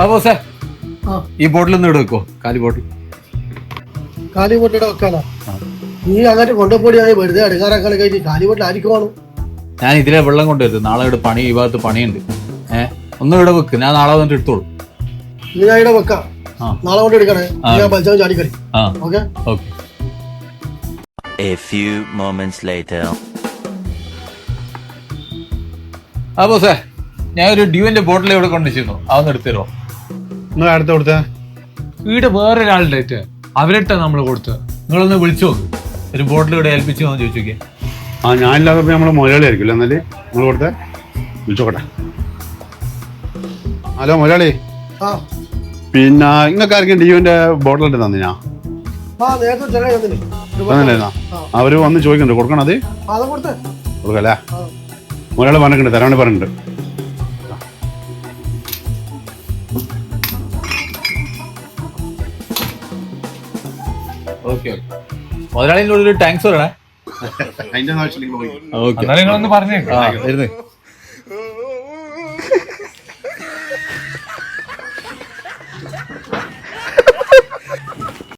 അപ്പോ സാർ ഈ ബോട്ടിലൊന്നും ഇവിടെ വെക്കോ? കാലി ബോട്ടിൽ വെക്കാനാ? നീ അങ്ങനെ കൊണ്ടുപോയി വെറുതെ അടുക്കാറാക്കാളെ കഴിഞ്ഞ് കാലി ബോട്ടിൽ ആയിരിക്കുവാണോ? ഞാൻ ഇതിലെ വെള്ളം കൊണ്ടുവരുത്. നാളെ ഇവിടെ പണി, ഈ ഭാഗത്ത് പണിയുണ്ട്. ഒന്നും ഇവിടെ വെക്ക്, ഞാൻ നാളെ വന്നിട്ട് എടുത്തോളൂ. നീ ഞാൻ ഇവിടെ വെക്കാം, നാളെ കൊണ്ട് എടുക്കണേ. ഞാൻ പഞ്ചാബ് ചാടിക്കളി. Okay okay. A few moments later. അപ്പോ സാർ ഞാൻ ഒരു ഡ്യൂവിന്റെ ബോട്ടിൽ ഇവിടെ കൊണ്ടുവച്ചിരുന്നു, അതൊന്ന് എടുത്തു തരുമോ? നിങ്ങൾ അടുത്ത് കൊടുത്തേ. ഇവിടെ വേറെ ഒരാളുടെ അവരിട്ട നമ്മൾ കൊടുത്തത്. നിങ്ങളൊന്ന് വിളിച്ചു നോക്ക്, ഒരു ബോട്ടിൽ ഇവിടെ ഏൽപ്പിച്ചു ചോദിച്ചു നോക്കിയേ. ഞാനില്ലാതെ നമ്മളെ മുതലാളി ആയിരിക്കില്ല. എന്നാല് നിങ്ങൾ കൊടുത്തേ, വിളിച്ചോട്ടെ. ഹലോ മുതലാളി, പിന്നെ നിങ്ങൾക്ക് ആർക്കും ഡ്യൂവിന്റെ ബോട്ടിലിട്ട് തന്നിനാ? തന്നില്ലായിരുന്നാ? അവര് വന്ന് ചോദിക്കണ്ട്, കൊടുക്കണത് കൊടുക്കല്ലേ? മുതലാളി പറഞ്ഞിട്ടുണ്ട്, തരാണ്ട് പറഞ്ഞിട്ടുണ്ട്. ഓക്കെ, മുതലാളിൻ്റെ ഒരു താങ്ക്സ് പറയണേ. അതിന്റെ ആവശ്യം നിങ്ങൾ പറഞ്ഞേ.